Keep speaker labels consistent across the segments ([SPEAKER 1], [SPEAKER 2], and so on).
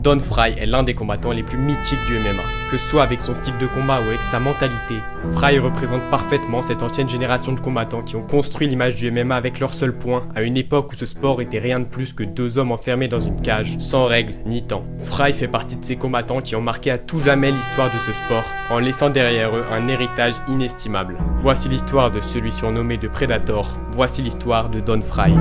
[SPEAKER 1] Don Frye est l'un des combattants les plus mythiques du MMA. Que ce soit avec son style de combat ou avec sa mentalité, Frye représente parfaitement cette ancienne génération de combattants qui ont construit l'image du MMA avec leur seul point, à une époque où ce sport était rien de plus que deux hommes enfermés dans une cage, sans règles ni temps. Frye fait partie de ces combattants qui ont marqué à tout jamais l'histoire de ce sport, en laissant derrière eux un héritage inestimable. Voici l'histoire de celui surnommé de Predator, voici l'histoire de Don Frye.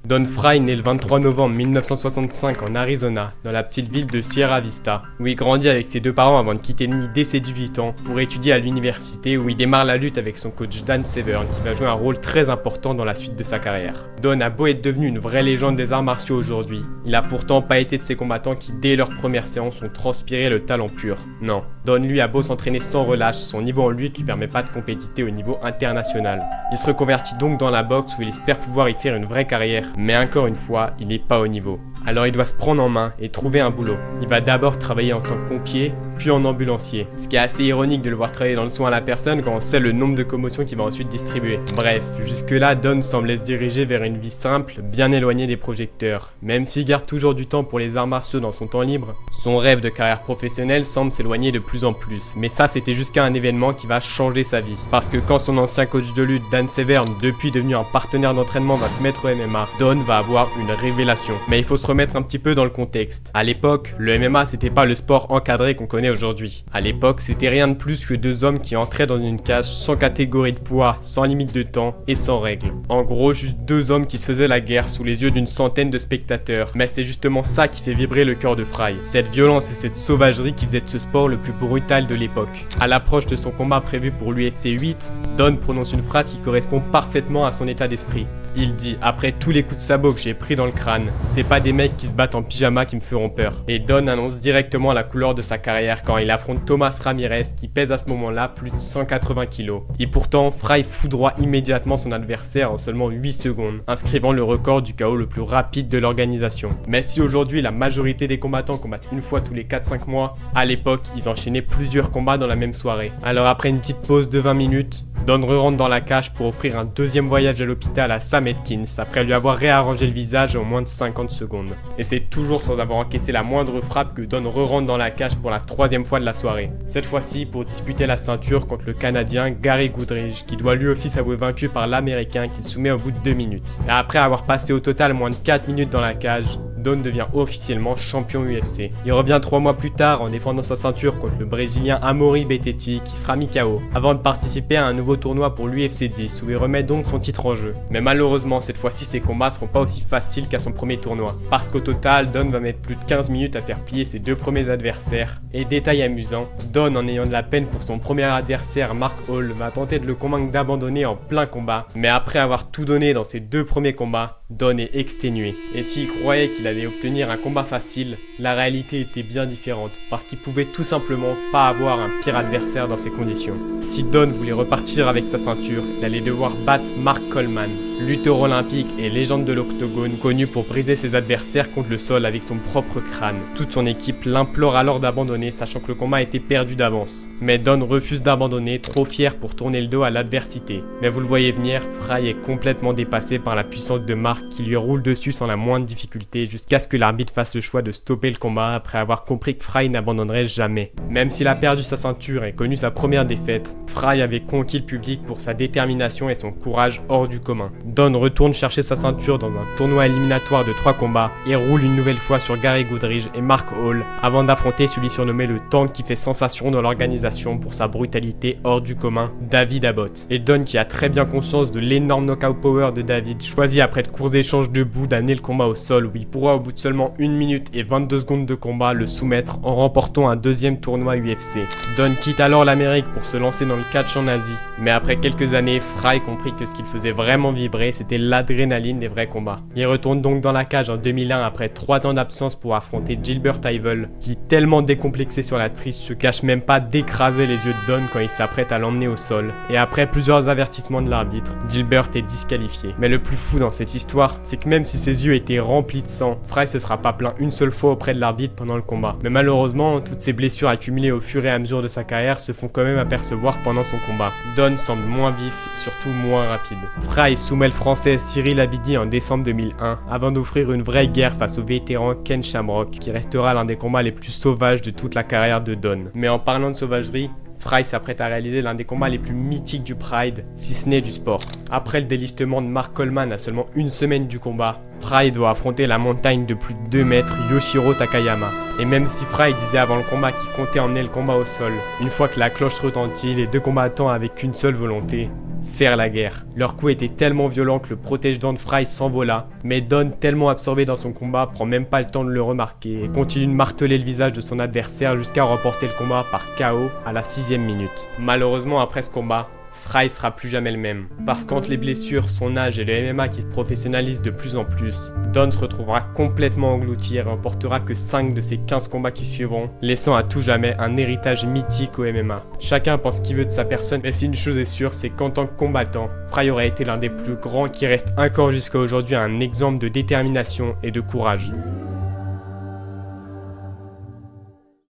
[SPEAKER 1] Don Frye naît le 23 novembre 1965 en Arizona, dans la petite ville de Sierra Vista, où il grandit avec ses deux parents avant de quitter le nid dès ses 18 ans pour étudier à l'université où il démarre la lutte avec son coach Dan Severn qui va jouer un rôle très important dans la suite de sa carrière. Don a beau être devenu une vraie légende des arts martiaux aujourd'hui, il a pourtant pas été de ces combattants qui dès leur première séance ont transpiré le talent pur. Non, Don lui a beau s'entraîner sans relâche, son niveau en lutte lui permet pas de compétiter au niveau international. Il se reconvertit donc dans la boxe où il espère pouvoir y faire une vraie carrière. Mais encore une fois, il n'est pas au niveau. Alors il doit se prendre en main et trouver un boulot. Il va d'abord travailler en tant que pompier, puis en ambulancier. Ce qui est assez ironique de le voir travailler dans le soin à la personne quand on sait le nombre de commotions qu'il va ensuite distribuer. Bref, jusque-là, Don semble se diriger vers une vie simple, bien éloignée des projecteurs. Même s'il garde toujours du temps pour les arts martiaux dans son temps libre, son rêve de carrière professionnelle semble s'éloigner de plus en plus. Mais ça, c'était jusqu'à un événement qui va changer sa vie. Parce que quand son ancien coach de lutte, Dan Severn, depuis devenu un partenaire d'entraînement, va se mettre au MMA, Don va avoir une révélation. Mais il faut se remettre un petit peu dans le contexte. À l'époque, le MMA c'était pas le sport encadré qu'on connaît aujourd'hui. À l'époque, c'était rien de plus que deux hommes qui entraient dans une cage sans catégorie de poids, sans limite de temps et sans règles. En gros, juste deux hommes qui se faisaient la guerre sous les yeux d'une centaine de spectateurs. Mais c'est justement ça qui fait vibrer le cœur de Frye. Cette violence et cette sauvagerie qui faisait de ce sport le plus brutal de l'époque. À l'approche de son combat prévu pour l'UFC 8, Don prononce une phrase qui correspond parfaitement à son état d'esprit. Il dit « Après tous les coups de sabot que j'ai pris dans le crâne, c'est pas des mecs qui se battent en pyjama qui me feront peur. » Et Don annonce directement la couleur de sa carrière quand il affronte Thomas Ramirez qui pèse à ce moment-là plus de 180 kg. Et pourtant, Frye foudroie immédiatement son adversaire en seulement 8 secondes, inscrivant le record du KO le plus rapide de l'organisation. Mais si aujourd'hui la majorité des combattants combattent une fois tous les 4-5 mois, à l'époque, ils enchaînaient plusieurs combats dans la même soirée. Alors après une petite pause de 20 minutes, Don rentre dans la cage pour offrir un deuxième voyage à l'hôpital à Sam Atkins après lui avoir réarrangé le visage en moins de 50 secondes. Et c'est toujours sans avoir encaissé la moindre frappe que Don rentre dans la cage pour la troisième fois de la soirée. Cette fois-ci pour disputer la ceinture contre le Canadien Gary Goodridge qui doit lui aussi s'avouer vaincu par l'Américain qu'il soumet au bout de 2 minutes. Et après avoir passé au total moins de 4 minutes dans la cage, Don devient officiellement champion UFC. Il revient 3 mois plus tard en défendant sa ceinture contre le Brésilien Amaury Betetti qui sera mis KO, avant de participer à un nouveau tournoi pour l'UFC 10 où il remet donc son titre en jeu. Mais malheureusement cette fois-ci ses combats seront pas aussi faciles qu'à son premier tournoi, parce qu'au total Don va mettre plus de 15 minutes à faire plier ses deux premiers adversaires. Et détail amusant, Don en ayant de la peine pour son premier adversaire Mark Hall va tenter de le convaincre d'abandonner en plein combat, mais après avoir tout donné dans ses 2 premiers combats, Don est exténué. Et s'il croyait qu'il allait obtenir un combat facile, la réalité était bien différente, parce qu'il pouvait tout simplement pas avoir un pire adversaire dans ces conditions. Si Don voulait repartir avec sa ceinture, il allait devoir battre Mark Coleman, lutteur olympique et légende de l'octogone, connu pour briser ses adversaires contre le sol avec son propre crâne. Toute son équipe l'implore alors d'abandonner, sachant que le combat était perdu d'avance. Mais Don refuse d'abandonner, trop fier pour tourner le dos à l'adversité. Mais vous le voyez venir, Frye est complètement dépassé par la puissance de Mark qui lui roule dessus sans la moindre difficulté jusqu'à ce que l'arbitre fasse le choix de stopper le combat après avoir compris que Frye n'abandonnerait jamais. Même s'il a perdu sa ceinture et connu sa première défaite, Frye avait conquis le public pour sa détermination et son courage hors du commun. Don retourne chercher sa ceinture dans un tournoi éliminatoire de 3 combats et roule une nouvelle fois sur Gary Goodridge et Mark Hall avant d'affronter celui surnommé le tank qui fait sensation dans l'organisation pour sa brutalité hors du commun, David Abbott. Et Don, qui a très bien conscience de l'énorme knockout power de David, choisit après de courts échanges debout d'amener le combat au sol où il pourra au bout de seulement 1 minute et 22 secondes de combat le soumettre en remportant un deuxième tournoi UFC. Don quitte alors l'Amérique pour se lancer dans le catch en Asie, mais après quelques années, Frye comprit que ce qu'il faisait vraiment vibrer vibrer, c'était l'adrénaline des vrais combats. Il retourne donc dans la cage en 2001 après 3 ans d'absence pour affronter Gilbert Yvel, qui tellement décomplexé sur la triche se cache même pas d'écraser les yeux de Don quand il s'apprête à l'emmener au sol. Et après plusieurs avertissements de l'arbitre, Gilbert est disqualifié. Mais le plus fou dans cette histoire, c'est que même si ses yeux étaient remplis de sang, Fry se sera pas plaint une seule fois auprès de l'arbitre pendant le combat. Mais malheureusement, toutes ces blessures accumulées au fur et à mesure de sa carrière se font quand même apercevoir pendant son combat. Don semble moins vif et surtout moins rapide. Fry soumet le français Cyril Abidi en décembre 2001 avant d'offrir une vraie guerre face au vétéran Ken Shamrock, qui restera l'un des combats les plus sauvages de toute la carrière de Don. Mais en parlant de sauvagerie, Fry s'apprête à réaliser l'un des combats les plus mythiques du Pride, si ce n'est du sport. Après le délistement de Mark Coleman à seulement une semaine du combat, Fry doit affronter la montagne de plus de 2 mètres Yoshiro Takayama. Et même si Fry disait avant le combat qu'il comptait emmener le combat au sol, une fois que la cloche retentit, les deux combattants avaient qu'une seule volonté: faire la guerre. Leur coup était tellement violent que le protège-dents de Fry s'envola, mais Don, tellement absorbé dans son combat, prend même pas le temps de le remarquer et continue de marteler le visage de son adversaire jusqu'à remporter le combat par KO à la 6e minute. Malheureusement, après ce combat, Fry sera plus jamais le même. Parce qu'entre les blessures, son âge et le MMA qui se professionnalise de plus en plus, Don se retrouvera complètement englouti et remportera que 5 de ses 15 combats qui suivront, laissant à tout jamais un héritage mythique au MMA. Chacun pense qu'il veut de sa personne, mais si une chose est sûre, c'est qu'en tant que combattant, Fry aurait été l'un des plus grands qui reste encore jusqu'à aujourd'hui un exemple de détermination et de courage.